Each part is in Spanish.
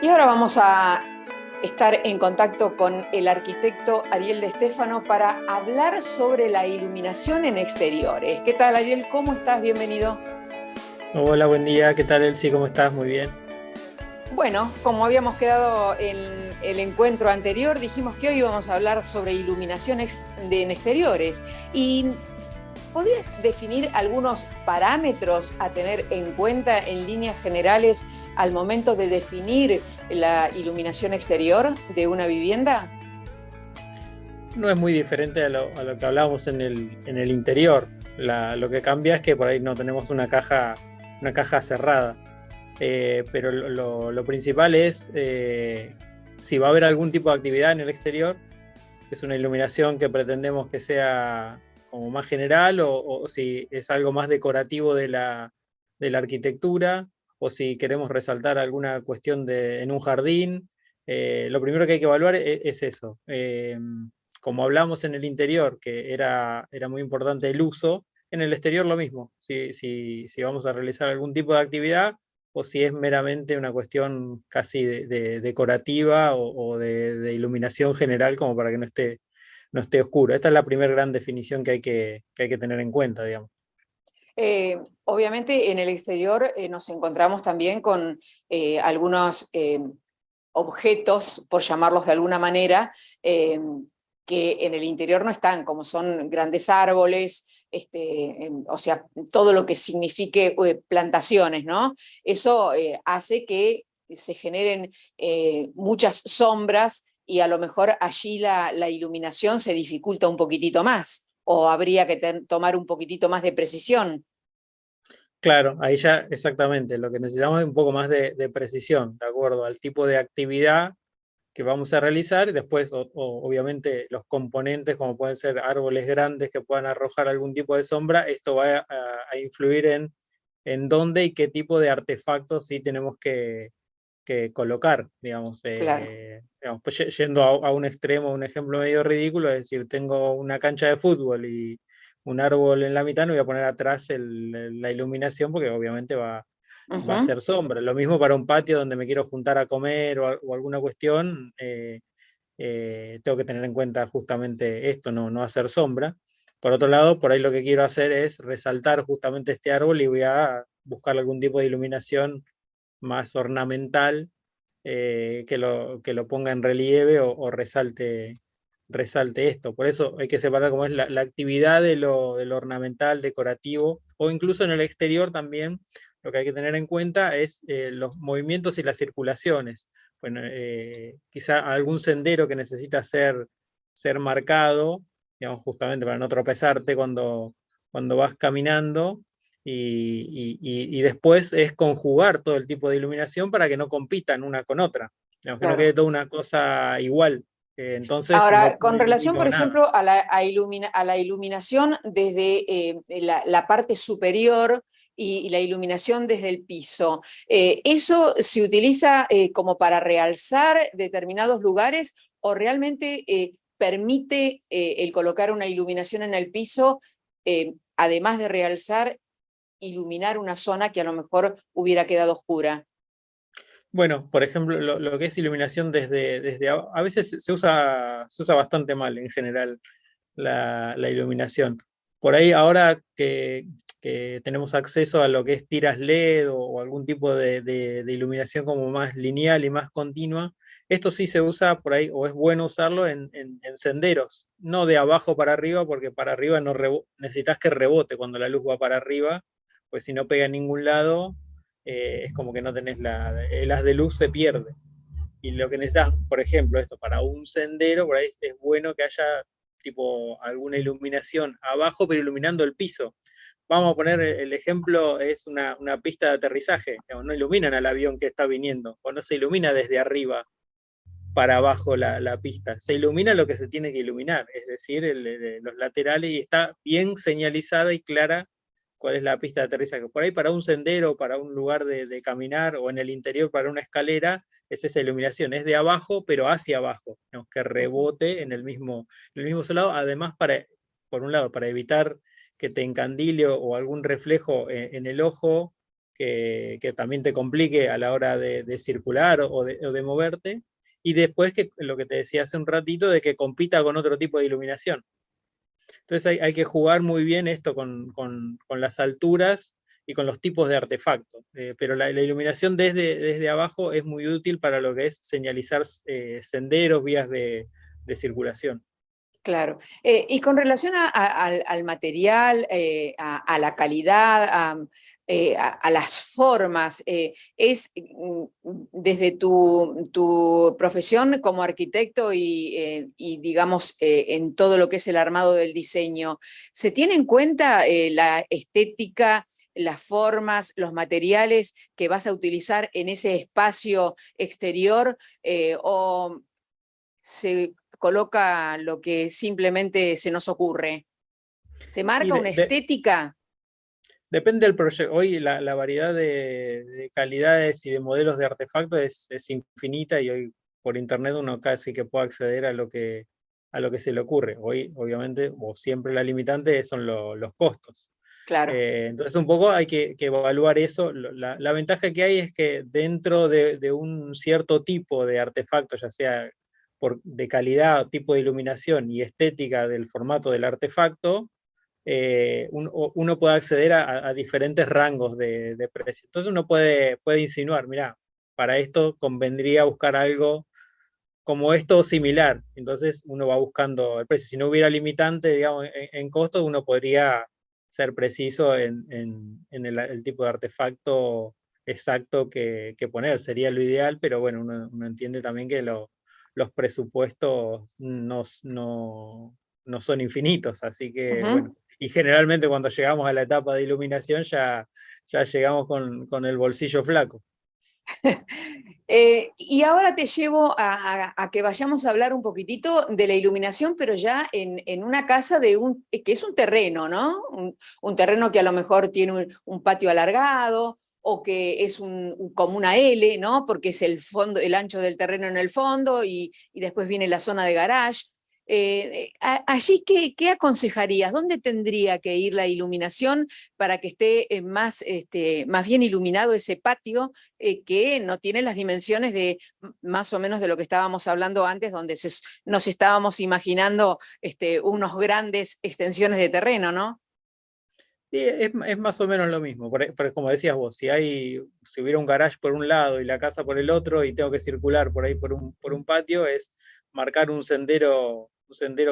Y ahora vamos a estar en contacto con el arquitecto Ariel De Stefano para hablar sobre la iluminación en exteriores. ¿Qué tal, Ariel? ¿Cómo estás? Bienvenido. Hola, buen día, ¿qué tal, Elsie? ¿Cómo estás? Muy bien. Bueno, como habíamos quedado en el encuentro anterior, dijimos que hoy vamos a hablar sobre iluminación en exteriores. ¿Y podrías definir algunos parámetros a tener en cuenta en líneas generales al momento de definir la iluminación exterior de una vivienda? No es muy diferente a lo que hablábamos en el interior. Lo que cambia es que por ahí no tenemos una caja cerrada. Pero lo principal es si va a haber algún tipo de actividad en el exterior, es una iluminación que pretendemos que sea como más general o si es algo más decorativo de la arquitectura o si queremos resaltar alguna cuestión en un jardín. Lo primero que hay que evaluar es eso. Como hablamos en el interior, que era muy importante el uso, en el exterior lo mismo. Si vamos a realizar algún tipo de actividad o si es meramente una cuestión casi de decorativa o de iluminación general como para que no esté oscuro. Esta es la primera gran definición que hay que tener en cuenta, digamos. Obviamente en el exterior nos encontramos también con algunos objetos, por llamarlos de alguna manera, que en el interior no están, como son grandes árboles, o sea, todo lo que signifique plantaciones, ¿no? Eso hace que se generen muchas sombras y a lo mejor allí la iluminación se dificulta un poquitito más, o habría que tomar un poquitito más de precisión. Claro, ahí ya exactamente, lo que necesitamos es un poco más de precisión, de acuerdo al tipo de actividad que vamos a realizar, y después obviamente los componentes, como pueden ser árboles grandes que puedan arrojar algún tipo de sombra, esto va a influir en dónde y qué tipo de artefactos sí tenemos que colocar, digamos, Claro. pues yendo a un extremo, un ejemplo medio ridículo, es decir, tengo una cancha de fútbol y un árbol en la mitad, no voy a poner atrás la iluminación porque obviamente va a Ujú. ser sombra. Lo mismo para un patio donde me quiero juntar a comer o alguna cuestión, tengo que tener en cuenta justamente esto, no hacer sombra. Por otro lado, por ahí lo que quiero hacer es resaltar justamente este árbol y voy a buscar algún tipo de iluminación más ornamental, que lo ponga en relieve o resalte esto. Por eso hay que separar cómo es la actividad de lo ornamental, decorativo, o incluso en el exterior también. Lo que hay que tener en cuenta es los movimientos y las circulaciones. Bueno, quizá algún sendero que necesita ser marcado, digamos, justamente para no tropezarte cuando vas caminando, y después es conjugar todo el tipo de iluminación para que no compitan una con otra, digamos, que no Claro. quede toda una cosa igual. Entonces Ahora, no con relación, por ilumino nada. ejemplo, a la iluminación desde la parte superior y la iluminación desde el piso, ¿eso se utiliza como para realzar determinados lugares o realmente permite el colocar una iluminación en el piso, además de realzar, iluminar una zona que a lo mejor hubiera quedado oscura? Bueno, por ejemplo, lo que es iluminación a veces se usa bastante mal en general la iluminación. Por ahí ahora que tenemos acceso a lo que es tiras LED o algún tipo de iluminación como más lineal y más continua, esto sí se usa por ahí, o es bueno usarlo en senderos, no de abajo para arriba, porque para arriba no necesitas que rebote cuando la luz va para arriba, pues si no pega en ningún lado, es como que no tenés el haz de luz se pierde. Y lo que necesitas, por ejemplo, esto para un sendero, por ahí es bueno que haya tipo alguna iluminación abajo, pero iluminando el piso. Vamos a poner el ejemplo, es una pista de aterrizaje, digamos, no iluminan al avión que está viniendo, o no se ilumina desde arriba para abajo la pista, se ilumina lo que se tiene que iluminar, es decir, los laterales, y está bien señalizada y clara cuál es la pista de aterrizaje. Por ahí para un sendero, para un lugar de caminar, o en el interior para una escalera, es esa iluminación, es de abajo, pero hacia abajo, ¿no? Que rebote en el mismo lado, además por un lado, para evitar que te encandile o algún reflejo en el ojo, que también te complique a la hora de circular o de moverte, y después que lo que te decía hace un ratito, de que compita con otro tipo de iluminación. Entonces hay que jugar muy bien esto con las alturas y con los tipos de artefactos. Pero la iluminación desde abajo es muy útil para lo que es señalizar senderos, vías de circulación. Claro. Y con relación al material, a la calidad, a las formas, desde tu profesión como arquitecto y digamos, en todo lo que es el armado del diseño, ¿se tiene en cuenta la estética, las formas, los materiales que vas a utilizar en ese espacio exterior, o se coloca lo que simplemente se nos ocurre? ¿Se Y marca una estética? depende del proyecto. Hoy la variedad de calidades y de modelos de artefactos es infinita, y hoy por internet uno casi que puede acceder a lo que se le ocurre. Hoy, obviamente, o siempre la limitante son los costos. Claro. Entonces un poco hay que evaluar eso. La ventaja que hay es que dentro de un cierto tipo de artefacto, ya sea de calidad, tipo de iluminación y estética del formato del artefacto, uno puede acceder a diferentes rangos de precio. Entonces uno puede insinuar, mira, para esto convendría buscar algo como esto similar. Entonces uno va buscando el precio. Si no hubiera limitante, digamos, en costos, uno podría ser preciso en el tipo de artefacto exacto que poner. Sería lo ideal, pero bueno, uno entiende también que los presupuestos no son infinitos, así que bueno. Y generalmente cuando llegamos a la etapa de iluminación ya llegamos con el bolsillo flaco. Y ahora te llevo a que vayamos a hablar un poquitito de la iluminación, pero ya en una casa que es un terreno, ¿no? Un terreno que a lo mejor tiene un patio alargado, o que es como una L, ¿no? Porque es el fondo, el ancho del terreno en el fondo, y después viene la zona de garage. Allí, ¿qué aconsejarías? ¿Dónde tendría que ir la iluminación para que esté más bien iluminado ese patio, que no tiene las dimensiones de más o menos de lo que estábamos hablando antes, donde nos estábamos imaginando unos grandes extensiones de terreno, ¿no? Sí, es más o menos lo mismo, como decías vos, si hubiera un garage por un lado y la casa por el otro, y tengo que circular por ahí por un patio, es marcar un sendero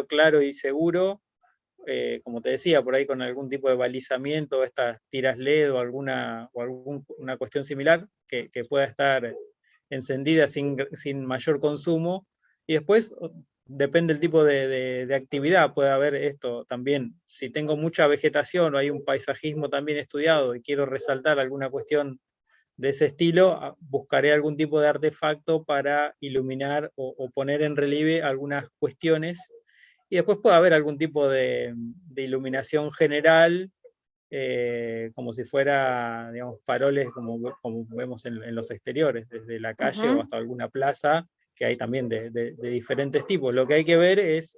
claro y seguro, como te decía, por ahí con algún tipo de balizamiento, estas tiras LED o alguna cuestión similar que pueda estar encendida sin mayor consumo. Y después depende del tipo de actividad. Puede haber esto también, si tengo mucha vegetación o hay un paisajismo también estudiado y quiero resaltar alguna cuestión de ese estilo, buscaré algún tipo de artefacto para iluminar o poner en relieve algunas cuestiones. Y después puede haber algún tipo de iluminación general, como si fuera, digamos, faroles como vemos en los exteriores, desde la calle o hasta alguna plaza, que hay también de diferentes tipos. Lo que hay que ver es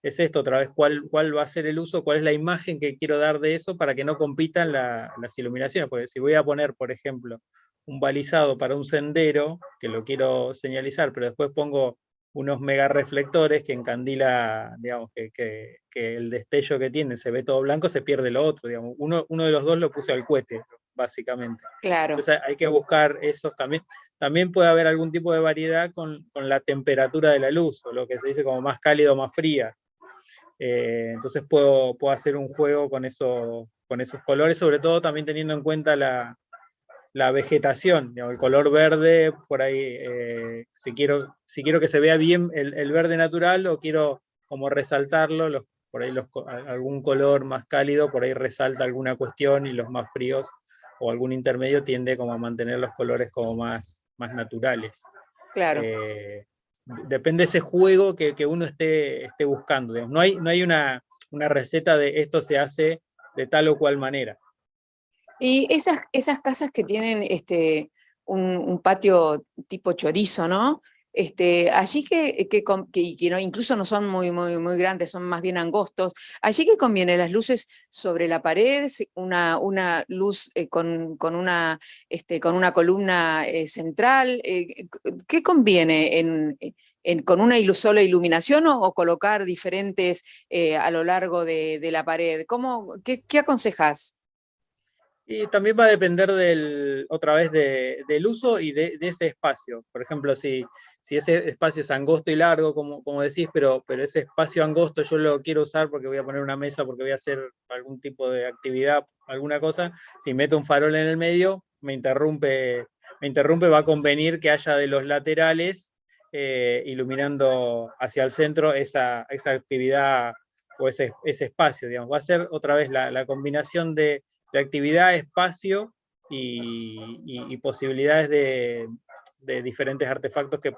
esto, otra vez, cuál va a ser el uso, cuál es la imagen que quiero dar de eso para que no compitan las iluminaciones. Porque si voy a poner, por ejemplo, un balizado para un sendero, que lo quiero señalizar, pero después pongo unos mega reflectores que encandila, digamos, que el destello que tiene se ve todo blanco, se pierde lo otro, digamos. Uno de los dos lo puse al cohete, básicamente. Claro. Entonces hay que buscar esos también. También puede haber algún tipo de variedad con la temperatura de la luz, o lo que se dice como más cálido o más fría. Entonces puedo hacer un juego con esos colores, sobre todo también teniendo en cuenta la vegetación, digamos, el color verde, por ahí, si quiero que se vea bien el verde natural, o quiero como resaltarlo, por ahí algún color más cálido, por ahí resalta alguna cuestión, y los más fríos o algún intermedio tiende como a mantener los colores como más naturales. Claro. Depende de ese juego que uno esté buscando, digamos. No hay una receta de esto se hace de tal o cual manera. Y esas casas que tienen un patio tipo chorizo, ¿no? Allí que no, incluso no son muy grandes, son más bien angostos, allí que conviene las luces sobre la pared, una luz con una columna central, ¿qué conviene con una sola iluminación o colocar diferentes a lo largo de la pared? ¿Qué aconsejás? Y también va a depender otra vez del uso y de ese espacio. Por ejemplo, si ese espacio es angosto y largo, como decís, pero ese espacio angosto yo lo quiero usar porque voy a poner una mesa, porque voy a hacer algún tipo de actividad, alguna cosa, si meto un farol en el medio, me interrumpe, va a convenir que haya de los laterales iluminando hacia el centro esa actividad o ese espacio, digamos. Va a ser otra vez la combinación de actividad, espacio y posibilidades de diferentes artefactos que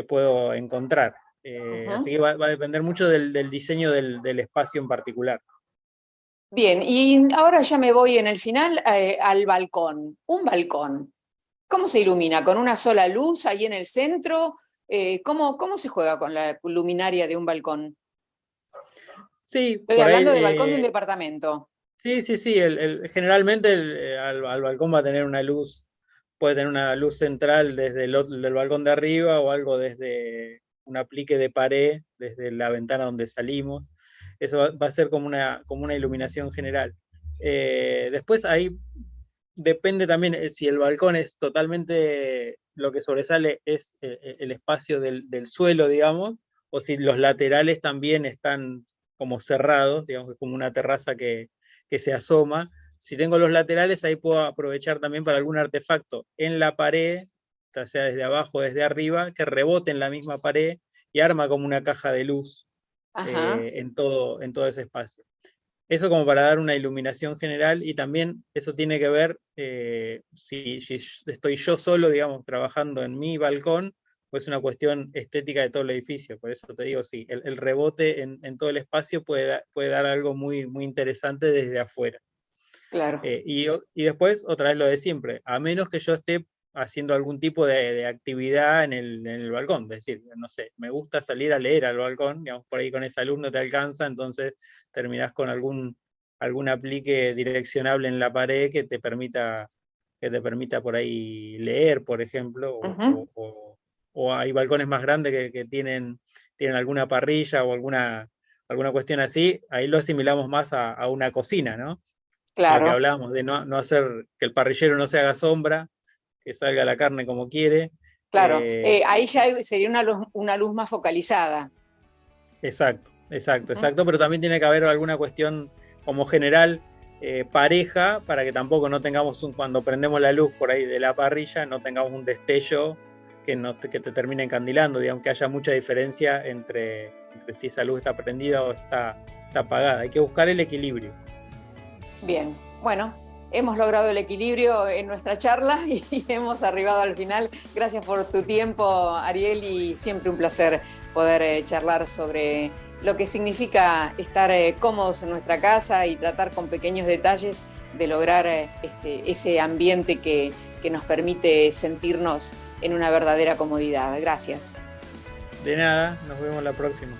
puedo encontrar. Así que va a depender mucho del diseño del espacio en particular. Bien, y ahora ya me voy en el final al balcón. Un balcón, ¿cómo se ilumina? ¿Con una sola luz ahí en el centro? ¿Cómo se juega con la luminaria de un balcón? Sí, Estoy por ahí. hablando de balcón de un departamento. Sí, sí, sí. Generalmente al balcón va a tener una luz, puede tener una luz central desde del balcón de arriba o algo desde un aplique de pared, desde la ventana donde salimos. Eso va a ser como una iluminación general. Después ahí depende también si el balcón es totalmente, lo que sobresale es el espacio del suelo, digamos, o si los laterales también están como cerrados, digamos, como una terraza que se asoma. Si tengo los laterales, ahí puedo aprovechar también para algún artefacto en la pared, ya sea desde abajo o desde arriba, que rebote en la misma pared y arma como una caja de luz Ajá. en todo ese espacio. Eso como para dar una iluminación general, y también eso tiene que ver si estoy yo solo, digamos, trabajando en mi balcón, o es una cuestión estética de todo el edificio. Por eso te digo, sí, el rebote en todo el espacio puede dar algo muy interesante desde afuera. Claro. Y después, otra vez lo de siempre, a menos que yo esté haciendo algún tipo de actividad en el balcón, es decir, no sé, me gusta salir a leer al balcón, digamos, por ahí con esa luz no te alcanza, entonces terminás con algún aplique direccionable en la pared que te permita por ahí leer, por ejemplo, Ujú. o hay balcones más grandes que tienen alguna parrilla o alguna cuestión así, ahí lo asimilamos más a una cocina, ¿no? Lo que Claro, hablábamos de no hacer que el parrillero no se haga sombra, que salga la carne como quiere. claro. Ahí ya sería una luz más focalizada. Exacto, exacto, Ujú. exacto, pero también tiene que haber alguna cuestión como general pareja, para que tampoco no tengamos cuando prendemos la luz por ahí de la parrilla, no tengamos un destello que te termine encandilando, digamos, que haya mucha diferencia entre si esa luz está prendida o está apagada. Hay que buscar el equilibrio. Bien, bueno, hemos logrado el equilibrio en nuestra charla y hemos arribado al final. Gracias por tu tiempo, Ariel, y siempre un placer poder charlar sobre lo que significa estar cómodos en nuestra casa y tratar con pequeños detalles de lograr ese ambiente que nos permite sentirnos en una verdadera comodidad. Gracias. De nada, nos vemos la próxima.